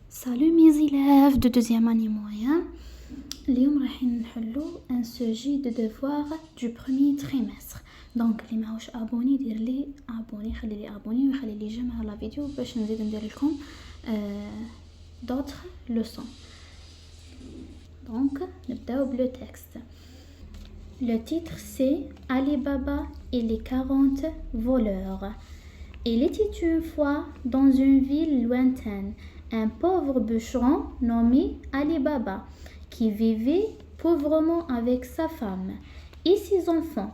Salut mes élèves de deuxième année moyen. اليوم رايحين نحلو un sujet de devoir du premier trimestre. Donc اللي ماهوش ابوني يدير لي ابوني، خلي لي ابوني ويخلي لي جيم على الفيديو باش نزيد ندير لكم d'autres leçons. Donc نبداو بلو texte. Le titre c'est Ali Baba et les 40 voleurs. Il était une fois dans une ville lointaine un pauvre bûcheron nommé Ali Baba qui vivait pauvrement avec sa femme et ses enfants.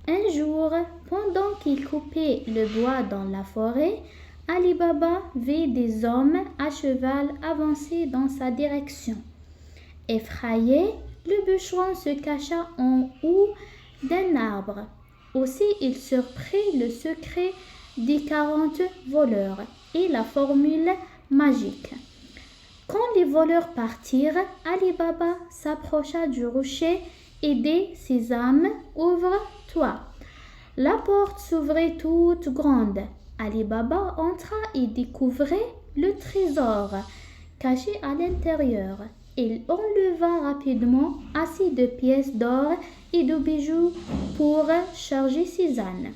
Un jour, pendant qu'il coupait le bois dans la forêt, Ali Baba vit des hommes à cheval avancer dans sa direction. Effrayé, le bûcheron se cacha en haut d'un arbre. Aussi, il surprit le secret des 40 voleurs et la formule magique. Quand les voleurs partirent, Ali Baba s'approcha du rocher et dit ses âmes, ouvre-toi. La porte s'ouvrit toute grande. Ali Baba entra et découvrit le trésor caché à l'intérieur. Il enleva rapidement assez de pièces d'or et de bijoux pour charger ses ânes.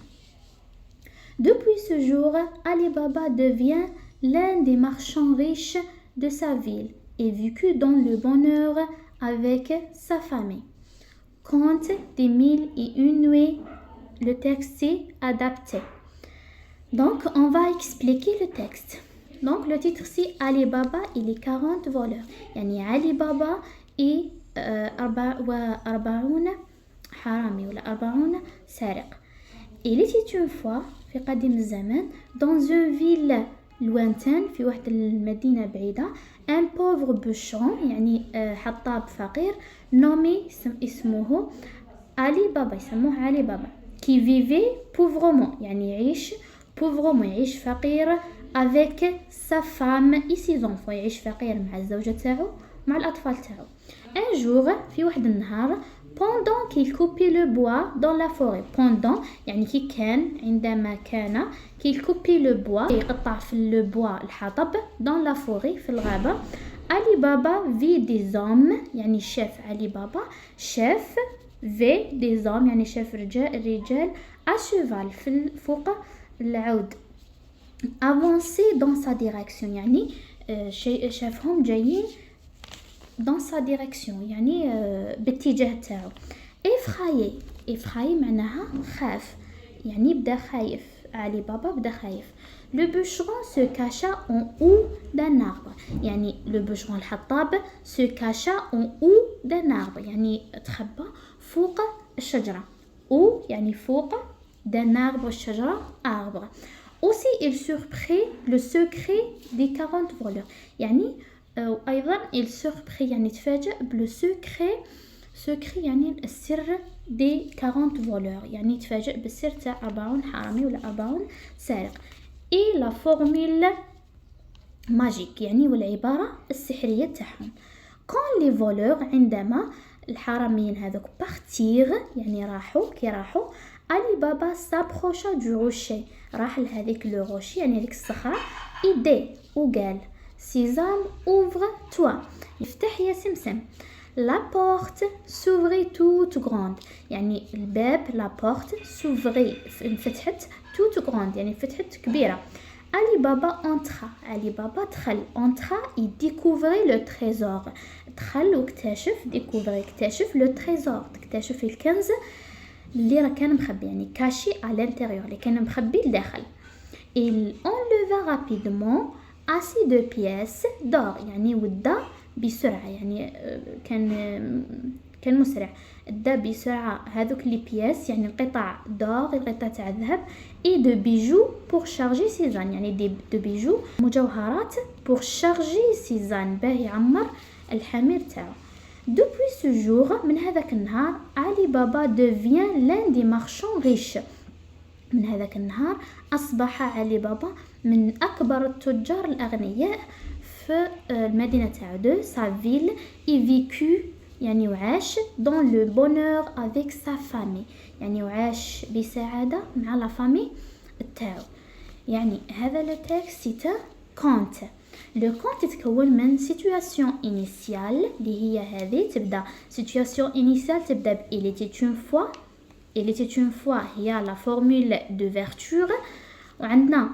Depuis ce jour, Ali Baba devient l'un des marchands riches de sa ville et vécut dans le bonheur avec sa famille. Conte des 1001 nuits, le texte est adapté. Donc, on va expliquer le texte. Donc, le titre c'est Ali Baba et les 40 voleurs. يعني Ali Baba et 40 حرامي ولا 40 سارق. Il était une fois في قديم الزمان dans une ville lointaine في واحد المدينة بعيدة un pauvre bûcheron يعني حطاب فقير nommé اسمه علي بابا يسموه علي بابا qui vivait pauvrement يعني يعيش pauvrement يعيش فقير avec sa femme et ses enfants يعيش فقير مع الزوجة تاعو مع الأطفال تاعو. un jour في واحد النهار pendant qu'il coupait le bois dans la forêt. Pendant يعني كي كان عندما كان qu'il coupait le bois يقطع في le bois الحطب dans la forêt في الغابة. Ali Baba vit des hommes يعني شاف علي بابا شاف في des hommes يعني شاف رجال à cheval في فوق العود avancer dans sa direction يعني شافهم جايين dans sa direction يعني باتجاه تاعو. effrayé معناها خاف يعني بدا خايف. علي بابا بدا خايف. le bûcheron se cacha en haut d'un arbre يعني le bûcheron الحطاب se cacha en haut d'un arbre يعني تخبى فوق الشجرة. haut يعني فوق d'un arbre الشجرة arbre. aussi il surprit le secret des 40 voleurs يعني أيضا il surprit يعني تفاجأ بلو secret يعني السر دي 40 voleurs يعني تفاجأ بالسر تاع 40 حرامي ولا 40 سارق. et la formule magique يعني والعبارة السحرية تاعهم. quand les voleurs عندما الحراميين هذوك partir يعني كي راحوا علي بابا s'approcha du rocher راح لهذيك لو روشي يعني هذيك الصخرة et وقال Sésame, ouvre-toi. يفتح يا سمسم. La porte s'ouvrit toute grande. يعني الباب la porte s'ouvrit انفتحت toute grande يعني فتحت كبيرة. Ali Baba entra. Ali Baba دخل. entra et découvrit le trésor. دخل واكتشف découvrir اكتشف le trésor. تكتشف الكنز اللي راه كان مخبي يعني caché à l'intérieur اللي كان مخبي لداخل. Il enleva rapidement assez de pièces d'or يعني ودا بسرعة يعني كان مسرع دا بسرعة هذوك لي بياس يعني القطع دور القطع تاع الذهب et de bijoux pour charger ses ânes يعني de bijoux مجوهرات pour charger ses ânes باه يعمر الحمير تاعو. depuis ce jour من هذاك النهار علي بابا devient l'un des marchands riches. من هذاك النهار أصبح علي بابا من أكبر التجار الأغنياء في المدينة تاعو دو sa ville et vécut يعني وعاش dans le bonheur avec sa famille يعني وعاش بسعادة مع la famille تاعو. يعني هذا le texte c'est un conte لو كونت تتكون من situation initiale اللي هي هذه تبدا situation initiale تبدا ب il était une fois. il était une fois هي la formule d'ouverture وعندنا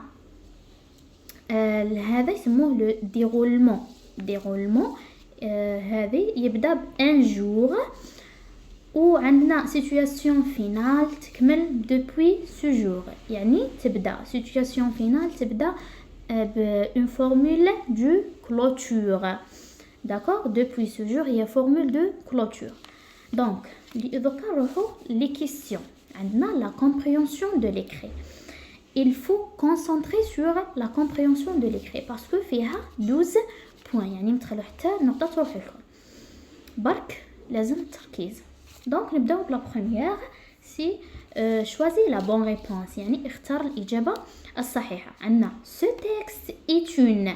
هذا يسموه لو déroulement هذه يبدا ب un jour وعندنا situation finale تكمل depuis ce jour يعني تبدا situation finale تبدا une formule de clôture. D'accord? Depuis ce jour, il y a formule de clôture. Donc, les questions. On a la compréhension de l'écrit. Il faut concentrer sur la compréhension de l'écrit parce que il y a 12 points. يعني ندخلوا حتى نقطة تروح لكم. برك لازم التركيز. Donc, نبداو بلا première. Si choisis la bonne réponse يعني اختار الإجابة الصحيحة. عندنا ce texte est une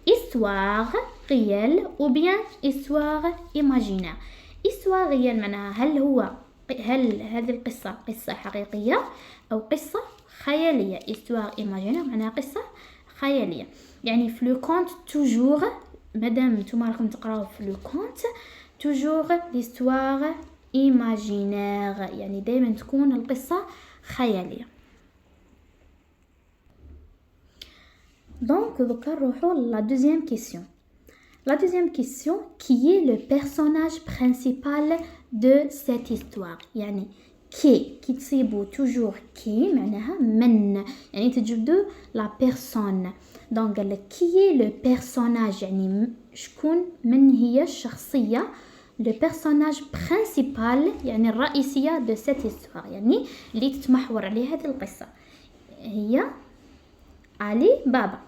histoire réelle ou bien histoire imaginaire. histoire réelle معناها هل هذه القصة قصة حقيقية أو قصة خيالية. histoire imaginaire معناها قصة خيالية. يعني في لو كونت toujours مادام نتوما راكم تقراو في لو كونت toujours l'histoire imaginaire يعني دائما تكون القصة خيالية. Donc, la deuxième question. La deuxième question, qui est le personnage principal de cette histoire? يعني qui تصيبوا toujours qui معناها من يعني تجبدوا la personne. Donc, qui est le personnage يعني شكون من هي الشخصية le personnage principal يعني الرئيسية de cette histoire يعني اللي تتمحور عليه هذه القصة هي علي بابا.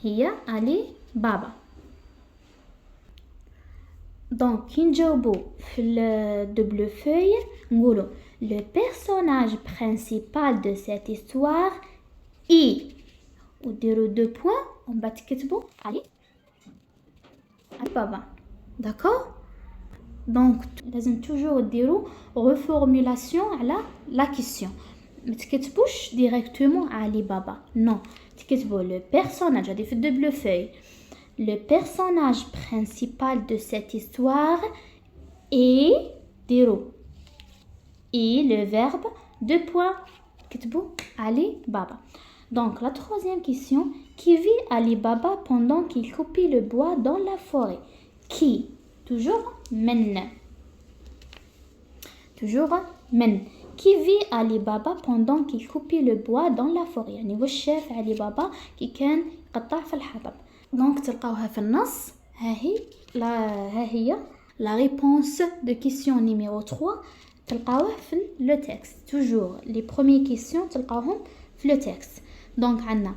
هي علي بابا. دونك كي نجاوبو في الدبلو فوي نقولو le personnage principal de cette histoire est وديرو 2 points ومن بعد تكتبو علي بابا. داكور دونك لازم توجور ديرو reformulation على لا كيسيون. ما تكتبوش ديريكتومون علي بابا نو تكتبوا le personnage هذه في الدبلو فوي le personnage principal de cette histoire est ديرو et le verbe 2 points كتبوا علي بابا. Donc la troisième question, qui vit Ali Baba pendant qu'il coupe le bois dans la forêt? Qui? Toujours men. Toujours men. Qui vit Ali Baba pendant qu'il coupe le bois dans la forêt? يعني واش شاف علي بابا كي كان يقطع في الحطب. دونك تلقاوها في النص. ها هي la réponse de question numéro 3 تلقاوها في le texte. Toujours les premières questions تلقاوهم في le texte. Donc عندنا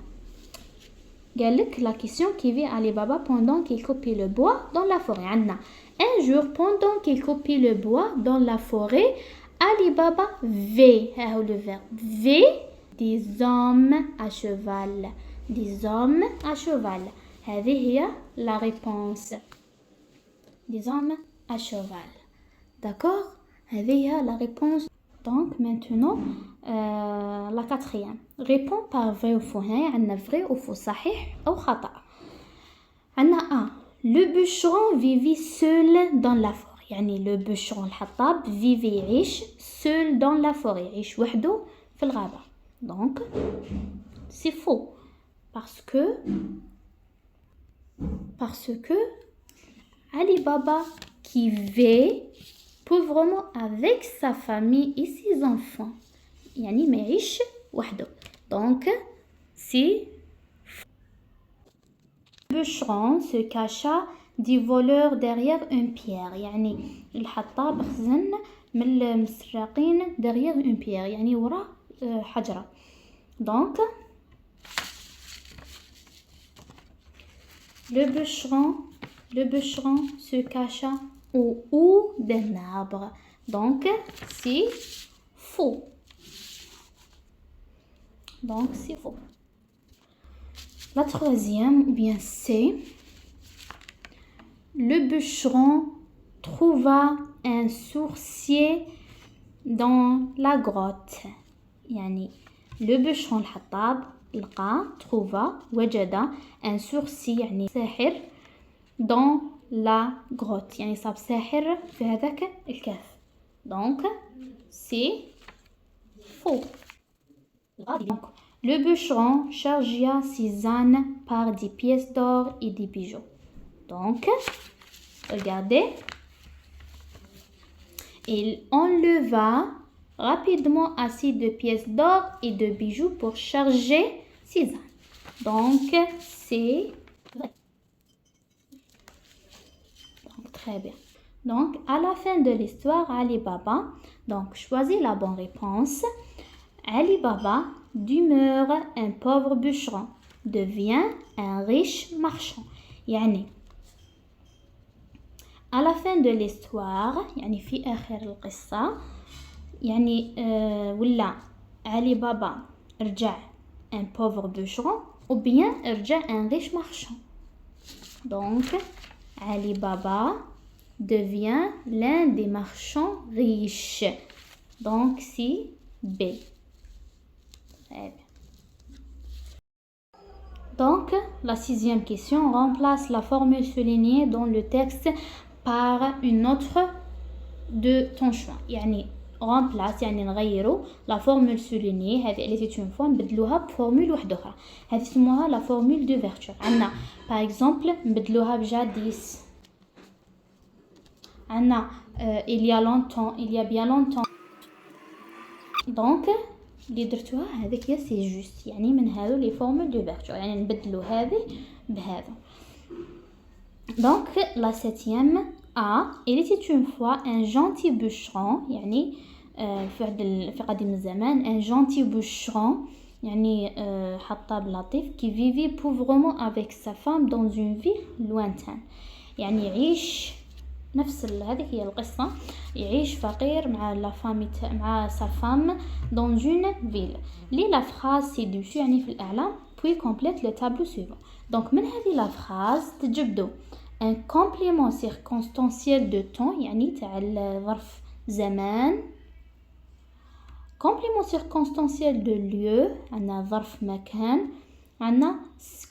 قال لك la question qui vit Ali Baba pendant qu'il coupe le bois dans la forêt. عندنا un jour pendant qu'il coupe le bois dans la forêt Ali Baba vit, le verbe vit, des hommes à cheval. Des hommes à cheval. هذه هي la réponse. Des hommes à cheval. D'accord? هذه هي la réponse. Donc maintenant, la quatrième. Réponds par vrai ou faux. عندنا vrai ou faux صحيح أو خطأ. عندنا A. Le bûcheron vivait seul dans la forêt. يعني le bûcheron الحطاب vivait يعيش seul dans la forêt يعيش وحده في الغابة. Donc c'est faux parce que Ali Baba qui vit pauvrement avec sa famille et ses enfants يعني ما يعيش وحده. Donc c'est le bûcheron se cacha des voleurs derrière une pierre يعني الحطاب خزن من المسرقين derrière une pierre يعني وراء حجرة. Donc le bûcheron se cacha au haut d'un arbre. Donc c'est faux. Donc c'est faux. La troisième, ou bien c'est le bûcheron trouva un sourcier dans la grotte. يعني le bûcheron الحطاب لقى trouva وجد un sourcier يعني ساحر dans la grotte يعني صاب ساحر في هذاك الكهف. donc c'est faux. donc le bûcheron chargea ses ânes par des pièces d'or et des bijoux. donc regardez, il enleva rapidement assez de pièces d'or et de bijoux pour charger ses ânes. donc c'est vrai. donc très bien. donc à la fin de l'histoire, Ali Baba, donc choisis la bonne réponse. Ali Baba demeure un pauvre bûcheron, devient un riche marchand. يعني à la fin de l'histoire يعني في آخر القصة يعني ولا علي بابا رجع un pauvre bûcheron ou bien رجع un riche marchand. donc Ali Baba devient l'un des marchands riches. donc c'est B. Très bien. donc la 6e question, remplace la formule soulignée dans le texte par une autre de ton choix. يعني remplace يعني نغيروا la formule soulignée هذه اللي تي fois نبدلوها بفورمول واحدة أخرى. هذه يسموها la formule d'ouverture. عندنا par exemple نبدلوها بجاديس. عندنا il y a longtemps, il y a bien longtemps. donc اللي درتوها هذيك هي سي جوست يعني من هذو لي فورمول d'ouverture يعني نبدلو هذه بهذا. donc la 7e A, il était une fois un gentil bûcheron يعني في قديم الزمان un gentil bûcheron يعني حطاب لطيف qui vivait pauvrement avec sa femme dans une ville lointaine. يعني يعيش نفس هذه هي القصة، يعيش فقير مع لا فامي مع sa femme dans une ville. لي لا phrase c'est dessus يعني في الأعلى puis complète le tableau suivant. donc من هذه لا phrase تجبدوا un complément circonstanciel de temps يعني تاع الظرف زمان، complément circonstanciel de lieu عندنا ظرف مكان، عندنا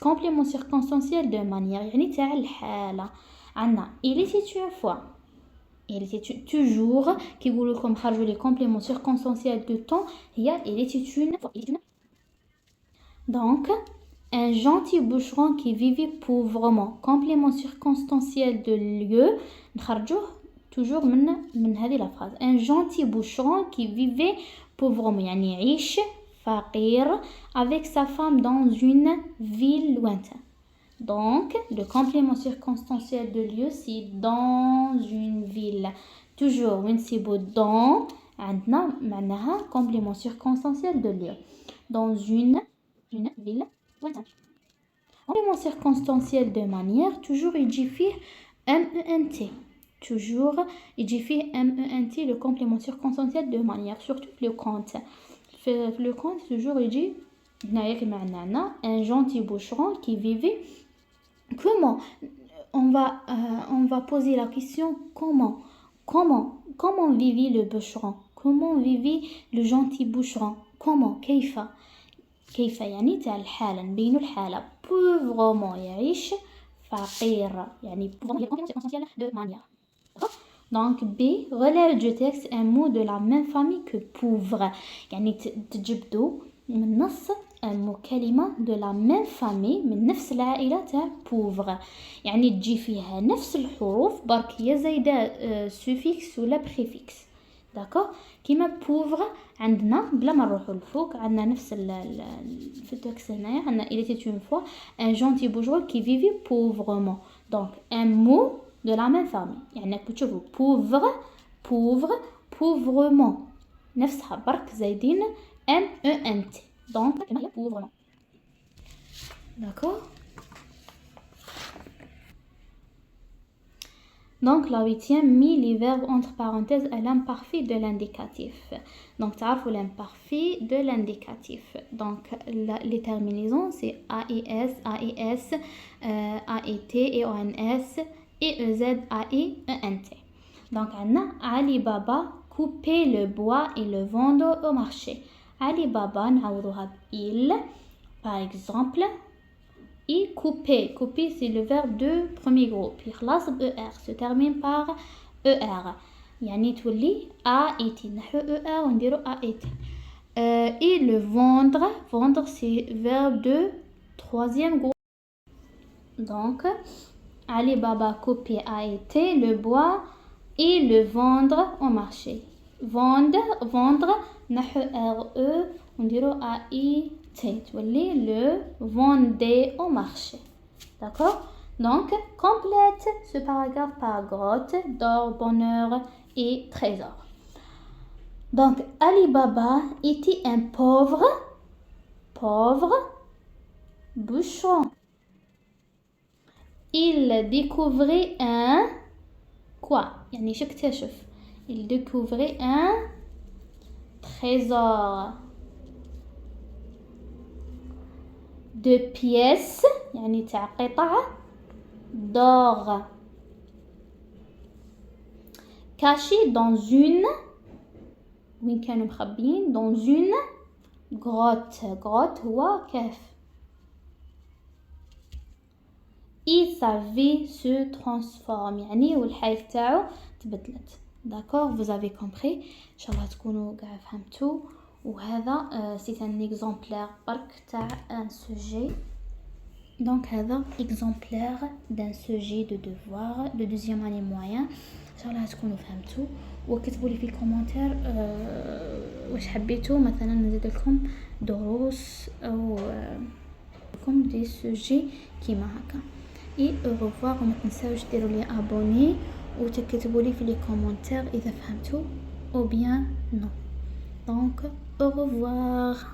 complément circonstanciel de manière يعني تاع الحالة. عندنا il était une fois، il était toujours كي يقولوا لكم خرجوا لي complément circonstanciel de temps هي il était une fois. donc un gentil bûcheron qui vivait pauvrement complément circonstanciel de lieu نخرجوه toujours من هذه la phrase. un gentil bûcheron qui vivait pauvrement يعني يعيش فقير avec sa femme dans une ville lointaine. donc le complément circonstanciel de lieu c'est dans une ville. toujours وين نسيبو dans عندنا معناها complément circonstanciel de lieu dans une ville lointaine. complément circonstanciel de manière toujours يجي فيه MENT. toujours يجي فيه MENT le complément circonstanciel de manière surtout في le compte. في le compte toujours يجي هنايا كما عندنا un gentil bûcheron qui vivait. comment on va poser la question comment vivait le bûcheron, comment vivait le gentil bûcheron, comment كيف يعني تاع الحالة نبينو الحالة pauvrement يعيش فقير يعني de manière. donc B relève du texte un mot de la même famille que pauvre يعني تجبدو من النص كلمة de la même famille من نفس العائلة تاع pauvre يعني تجي فيها نفس الحروف برك هي زايدة suffix ولا préfix. داكو كيما pauvre عندنا بلا ما نروحوا لفوق عندنا نفس في التكست هنايا عندنا il était une fois un gentil bourgeois qui vivait pauvrement. donc un mot de la même famille يعني تشوفوا pauvre pauvrement نفسها برك زايدين MENT. donc كما هي pauvrement. d'accord. donc la 8e mis les verbes entre parenthèses à l'imparfait de l'indicatif. donc تعرفوا l'imparfait de l'indicatif. donc les terminaisons c'est AES, AES, AET, EONS, EEZ, AEENT. donc عندنا علي بابا couper le bois et le vendre au marché. علي بابا نعوضوها il par exemple et couper. Couper, c'est le verbe de premier groupe. يخلص er, se termine par er. يعني تولي a été. نحو er ونديرو a été. Et le vendre. Vendre, c'est verbe de troisième groupe. Donc, Ali Baba couper a été le bois et le vendre au marché. Vendre, نحو re ونديرو a été. تولي le vendait au marché. D'accord? Donc, complète ce paragraphe par grotte, d'or, bonheur et trésor. Donc, Ali Baba était un pauvre bûcheron. Il découvrait un quoi? يعني شو اكتشف? Il découvrait un trésor de pièces يعني تاع قطع d'or caché dans une وين كانوا مخبيين dans une grotte هو كهف. Et sa vie se transforme يعني والحياة تاعو تبدلت. D'accord, vous avez compris. إن شاء الله تكونوا قاع فهمتوا. وهذا c'est un exemplaire برك تاع un sujet. Donc هذا exemplaire d'un sujet de devoir de deuxième année moyen. إن شاء الله تكونوا فهمتوا وكتبوا لي في الكومنتير واش حبيتوا مثلا نزيد لكم دروس او لكم دي سوجي كيما هكا. اي au revoir وما تنساوش ديروا لي ابوني وتكتبوا لي في لي كومنتير اذا فهمتوا او بيان نو. Donc au revoir.